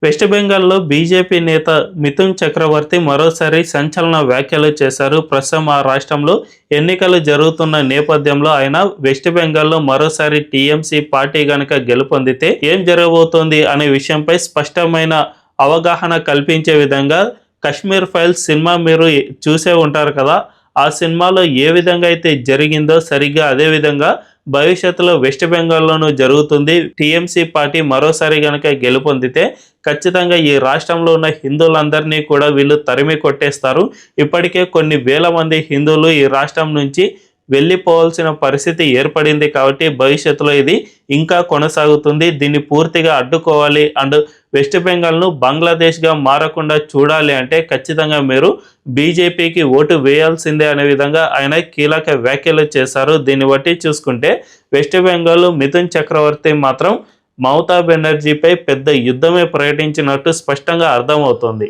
West బెంగాల్లో BJP నేత మిథున్ చక్రవర్తి మరోసారి సంచలన వ్యాఖ్యలు చేశారు. ప్రస్తుతం ఆ రాష్ట్రంలో ఎన్నికలు జరుగుతున్న నేపథ్యంలో ఆయన వెస్ట్ బెంగాల్లో మరోసారి టీఎంసీ పార్టీ గనుక గెలుపొందితే ఏం జరగబోతోంది అనే విషయంపై స్పష్టమైన అవగాహన కల్పించే విధంగా కశ్మీర్ ఫైల్స్ సినిమా మీరు చూసే ఉంటారు కదా. ఆ సినిమాలో ఏ విధంగా అయితే జరిగిందో సరిగ్గా అదే విధంగా భవిష్యత్తులో వెస్ట్ బెంగాల్లోనూ జరుగుతుంది. టీఎంసీ పార్టీ మరోసారి కనుక గెలుపొందితే ఖచ్చితంగా ఈ రాష్ట్రంలో ఉన్న హిందువులందరినీ కూడా వీళ్ళు తరిమి కొట్టేస్తారు. ఇప్పటికే కొన్ని వేల మంది హిందువులు ఈ రాష్ట్రం నుంచి వెళ్ళిపోవాల్సిన పరిస్థితి ఏర్పడింది. కాబట్టి భవిష్యత్తులో ఇది ఇంకా కొనసాగుతుంది. దీన్ని పూర్తిగా అడ్డుకోవాలి అండ్ వెస్ట్ బెంగాల్ను బంగ్లాదేశ్గా మారకుండా చూడాలి అంటే ఖచ్చితంగా మీరు బీజేపీకి ఓటు వేయాల్సిందే అనే విధంగా ఆయన కీలక వ్యాఖ్యలు చేశారు. దీన్ని బట్టి చూసుకుంటే వెస్ట్ బెంగాల్ మిథున్ చక్రవర్తి మాత్రం మమతా బెనర్జీపై పెద్ద యుద్ధమే ప్రకటించినట్టు స్పష్టంగా అర్థమవుతోంది.